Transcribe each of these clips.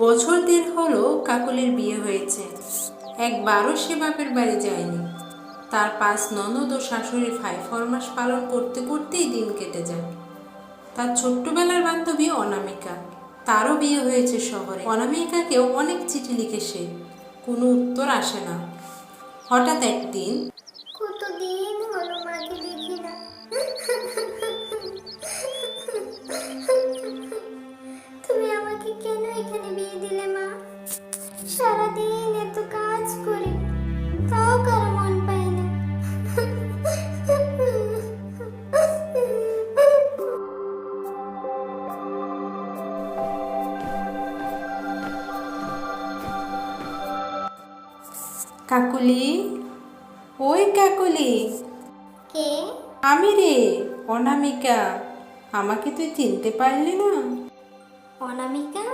বছর দেড় হলো কাকলির বিয়ে হয়েছে। একবারও সে বাপের বাড়ি যায়নি। তার 5 ননদ ও শাশুড়ির ফরমাস পালন করতে করতেই দিন কেটে যায়। তার ছোট্টবেলার বান্ধবী অনামিকা, তারও বিয়ে হয়েছে শহরে। অনামিকাকেও অনেক চিঠি লিখে সে, কোনো উত্তর আসে না। হঠাৎ একদিন, কতদিন হলো মাকে দেখি না। তুমি আমাকে কেন এখানে বিয়ে দিলে মা? সারাদিন এত কাজ করি, তাও কারো মন পাই না। কাকুলি, ওই কাকুলি, কে? আমি রে, অনামিকা। আমাকে তুই চিনতে পারলি না? অনামিকা,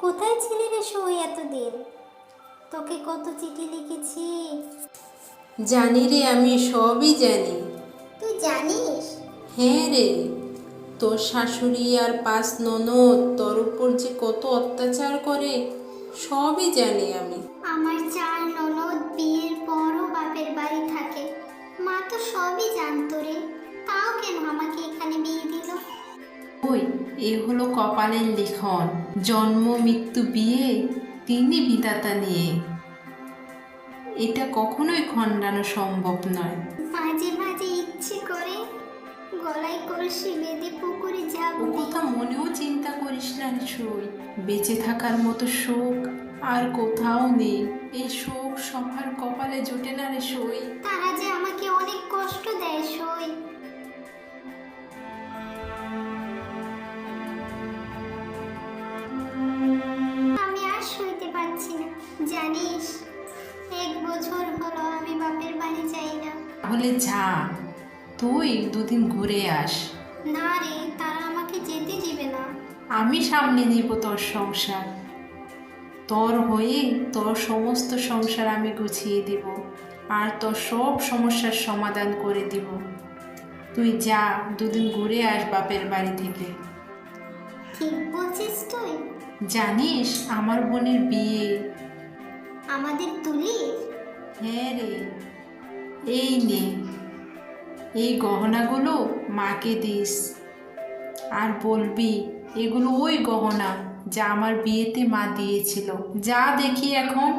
কোথায় ছিলি রে সই এতদিন? তোকে কত চিঠি লিখেছি। জানি রে, আমি সবই জানি। তুই জানিস? হ্যাঁ রে, তোর শাশুড়ি আর 5 ননদ তোর উপর যে কত অত্যাচার করে সবই জানি আমি। আমার 4 ননদ বিয়ের পরও বাপের বাড়ি থাকে। মা তো সবই জানতো রে, তাও কেন আমাকে এখানে বিয়ে দিল? ওই, এ হলো কপালের লিখন। জন্ম মৃত্যু বিয়ে, তিনি বিধাতা নিয়ে। এটা কখনোই খণ্ডানো সম্ভব নয়। মাঝে মাঝে ইচ্ছে করে গলায় কলসি বেঁধে পুকুরে যাব। ও কথা মনেও চিন্তা করিস না সই। বেঁচে থাকার মতো শোক আর কোথাও নেই। এই শোক সবার কপালে জোটে না রে সই। তারা যে আমাকে অনেক কষ্ট দেয় সই। আমি আর সইতে পারছি না। জানিস, 1 বছর হলো আমি বাপের বাড়ি যাই না। তাহলে যা, তুই 2 দিন ঘুরে আস। না রে, তারা আমাকে যেতে দিবে না। আমি সামনে নিব তোর সংসার। তোর হয়ে তোর সমস্ত সংসার আমি গুছিয়ে দিব, আর তোর সব সমস্যার সমাধান করে দিব। তুই যা, 2 দিন ঘুরে আস বাপের বাড়ি থেকে। ঠিক বলছিস তুই? জানিস, আমার বোনের বিয়ে। আমাদের তুলি? হ্যাঁ রে, এই নে, এই গহনাগুলো মাকে দিস, আর বলবি এগুলো ওই গহনা যা আমার বিয়েতে মা দিয়েছিল। যা দেখি এখন,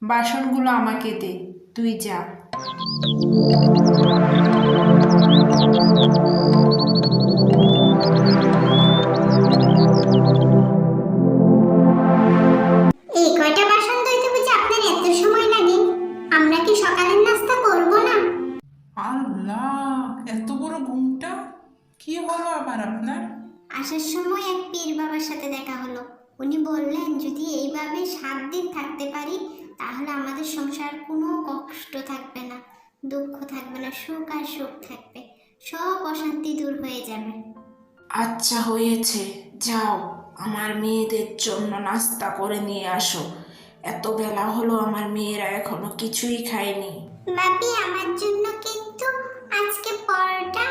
বাসনগুলো আমাকে দে, তুই যা। এই কয়টা বাসন ধুইতে বুঝি আপনার এত সময় লাগে? আমরা কি সকালের নাস্তা করব না? আল্লাহ, এত বড় ঘুমটা কি হলো আবার আপনার? আসার সময় এক পীর বাবার সাথে দেখা হলো। উনি বললেন যদি এইভাবে 7 দিন থাকতে পারি তাহলে আমাদের সংসার কোনো কষ্ট থাকবে না, দুঃখ থাকবে না, সুখ আর সুখ থাকবে, সব অশান্তি দূর হয়ে যাবে। আচ্ছা হয়েছে, যাও আমার মেয়েদের জন্য নাস্তা করে নিয়ে আসো। এত বেলা হলো, আমার মেয়েরা এখনো কিছুই খায়নি। বাপি, আমার জন্য কিন্তু আজকে পরোটা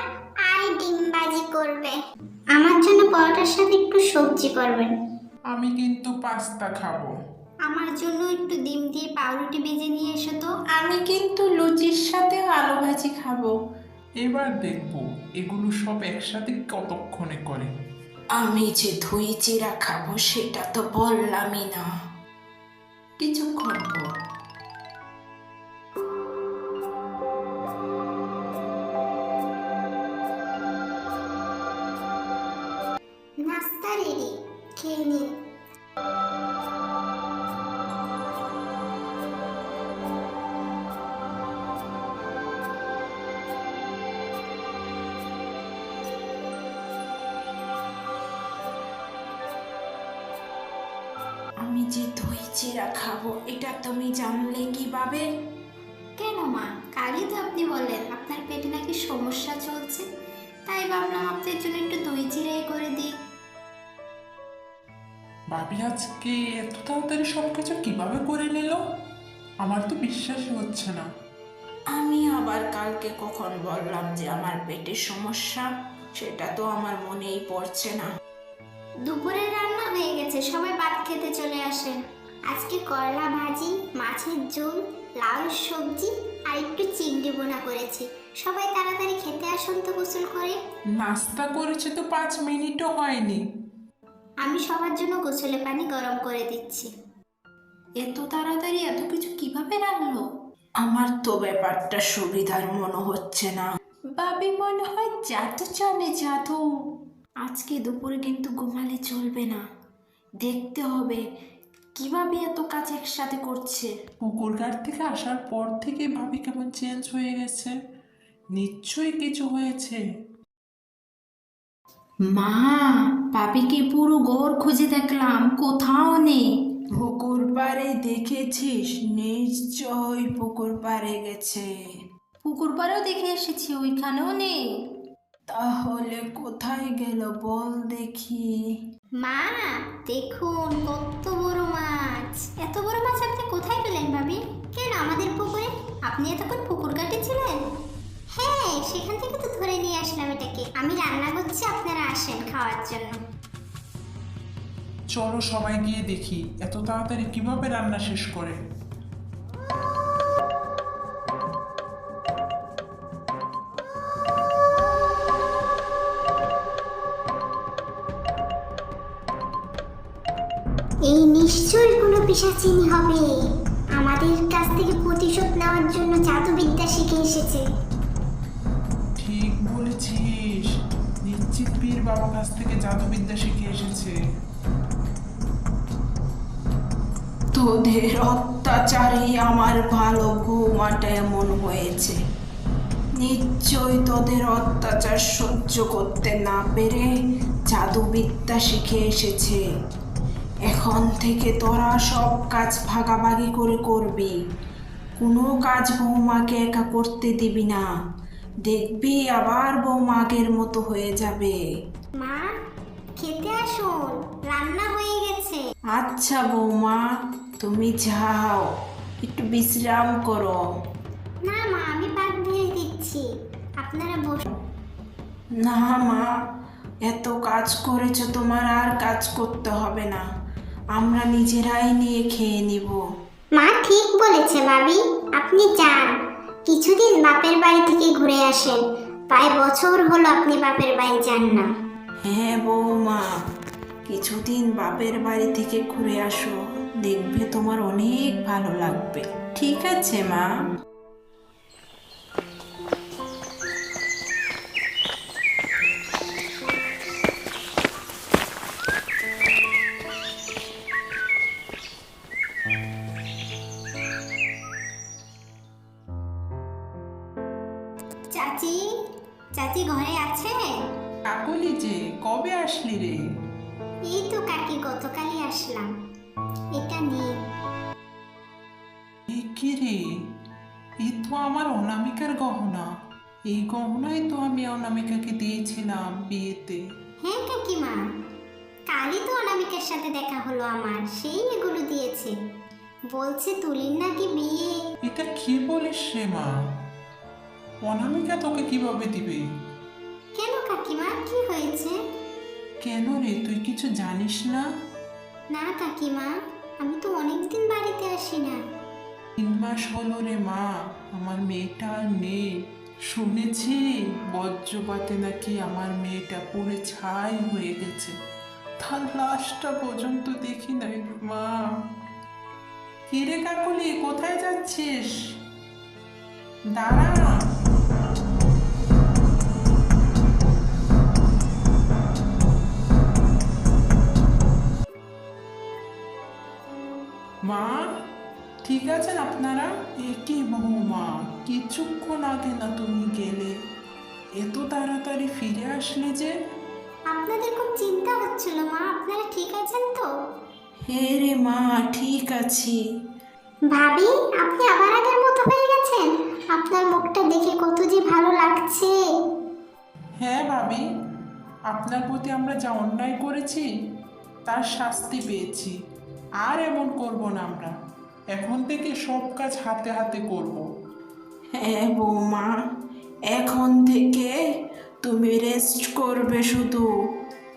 আর ডিম ভাজি করবে। আমার জন্য পরোটার সাথে একটু সবজি করবেন। আমি কিন্তু পাস্তা খাবো। আমার জন্য একটু ডিম দিয়ে পাউরুটি ভেজে নিয়ে এসো তো। আমি কিন্তু লুচির সাথে আলু ভাজি খাবো। এবার দেখবো এগুলো সব একসাথে কতক্ষণে করে। আমি যে দই চিড়া খাবো সেটা তো বললামই না। কিছুক্ষণ পর, নাস্তা রেডি, খেয়ে নিন। আমি যে দই চিড়া খাবো এটা তুমি জানলে কিভাবে? কেন মা, কালই তো আপনি বললেন আপনার পেটে নাকি সমস্যা চলছে, তাই ভাবলাম আপনার জন্য একটু দই চিড়াই করে দিই। ভাবি আজকে এত তাড়াতাড়ি সবকিছু কিভাবে করে নিল? আমার তো বিশ্বাসই হচ্ছে না। আমি আবার কালকে কখন বললাম যে আমার পেটের সমস্যা? সেটা তো আমার মনেই পড়ছে না। দুপুরের রান্না হয়ে গেছে, সবাই ভাত খেতে চলে আসেন। আজকে করলা ভাজি, মাছের ঝোল, লাউ সবজি আর একটু চিংড়ি বোনা করেছি। সবাই তাড়াতাড়ি খেতে আসুন তো গোসল করে। নাস্তা করেছে তো 5 মিনিটও হয়নি। আমি সবার জন্য গোসলে পানি গরম করে দিচ্ছি। এত তাড়াতাড়ি এত কিছু কিভাবে রাখলো? আমার তো ব্যাপারটা সুবিধার মনে হচ্ছে না। ভাবি মনে হয় জাদু জানে, জাদু। আজকে দুপুরে কিন্তু ঘুমালে চলবে না, দেখতে হবে কিভাবে এত কাজ একসাথে করছে। পুকুর ঘাট থেকে আসার পর থেকে ভাবি কেমন চেঞ্জ হয়ে গেছে। নিশ্চয়ই কিছু হয়েছে। মা, ভাবিকে পুরো ঘর খুঁজে দেখলাম, কোথাও নেই। পুকুর পাড়ে দেখেছিস? নিশ্চয় পুকুর পাড়ে গেছে। পুকুর পাড়েও দেখে এসেছি, ওইখানেও নেই। তাহলে কোথায় গেল বল দেখি। মা দেখুন কত বড় মাছ। এত বড় মাছ আপনি কোথায় পেলেন ভাবি? কেন আমাদের পুকুরে? আপনি এতক্ষণ পুকুর ঘাটে ছিলেন? হ্যাঁ, সেখান থেকে তো ধরে নিয়ে আসলাম এটাকে। আমি রান্না করছি, আপনারা আসেন খাওয়ার জন্য। চলো সবাই গিয়ে দেখি এত তাড়াতাড়ি কিভাবে রান্না শেষ করে। এই নিশ্চয়ই কোনো পিশাচিনী হবে। আমাদের কাছ থেকে প্রতিশোধ নেওয়ার জন্য জাদুবিদ্যা শিখে এসেছে। ঠিক বলেছিস, নিশ্চিত পীর বাবা কাছ থেকে জাদুবিদ্যা শিখে এসেছে। তোদের অত্যাচারে আমার ভালো বৌমাটা এমন হয়েছে। নিশ্চয় তোদের অত্যাচার সহ্য করতে না পেরে জাদুবিদ্যা শিখে এসেছে। এখন থেকে তোরা সব কাজ ভাগাভাগি করে করবি। কোনো কাজ বৌমাকে একা করতে দিবি না, দেখবি আবার বৌমা আগের মতো হয়ে যাবে। মা খেতে আসুন, রান্না হয়ে গেছে। আচ্ছা বৌমা, তুমি যাও, একটু বিশ্রাম করো। না মা, আমি ভাত দিয়ে দিচ্ছি, আপনারা বসুন। না মা, এত কাজ করেছো, তোমার আর কাজ করতে হবে না, আমরা নিজেরাই নিয়ে খেয়ে নিব। মা ঠিক বলেছে ভাবি, আপনি যান, কিছুদিন বাপের বাড়ি থেকে ঘুরে আসেন। প্রায় বছর হলো আপনি বাপের বাড়ি যান না। হ্যাঁ বৌমা, কিছুদিন বাপের বাড়ি থেকে ঘুরে আসো, দেখবে তোমার অনেক ভালো লাগবে। ঠিক আছে মা। চাচি, চাচি ঘরে আছে? কাকলি যে কবে আসলি রে? এই তো কাকি, গতকালই আসলাম। এটা নিয়ে। এ কি রে? এই তো আমার অনামিকার গহনা। এই গহনাই তো আমি অনামিকাকে দিয়েছিলাম বিয়েতে। হ্যাঁ কাকিমা, কালই তো অনামিকার সাথে দেখা হলো আমার, সেই এগুলো দিয়েছে। বলছে তুলির নাকি বিয়ে। এটা কি বলিস রে মা? অনামিকা তোকে কিভাবে দিবে? কেন কাকিমা, কি হয়েছে? কেন রে, তুই কিছু জানিস না? না কাকিমা, আমি তো অনেকদিন বাড়িতে আসি না। 3 মাস হলো রে মা, আমার মেয়েটা আর নেই। শুনেছি বজ্রপাতে নাকি আমার মেয়েটা পুরো ছাই হয়ে গেছে। তার লাশটা পর্যন্ত দেখি নাই রে মা। কিরে কাকলি, কোথায় যাচ্ছিস? দাঁড়া। মা, ঠিক আছেন আপনারা? কি বৌমা, কিছুক্ষণ আগে না তুমি গেলে, এত তাড়াতাড়ি ফিরে আসলে যে? আপনাদের খুব চিন্তা হচ্ছিল মা, আপনারা ঠিক আছেন তো? হ্যাঁ রে মা, ঠিক আছি। ভাবি, আপনি আবার আগের মতো হয়ে গেছেন। আপনার মুখটা দেখে কত যে ভালো লাগছে। হ্যাঁ ভাবি, আপনার প্রতি আমরা যা অন্যায় করেছি তার শাস্তি পেয়েছি। আর এমন করব না আমরা। এখন থেকে সব কাজ হাতে হাতে করব। হ্যাঁ বৌমা, এখন থেকে তুমি রেস্ট করবে শুধু,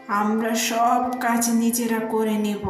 আমরা সব কাজ নিজেরা করে নেব।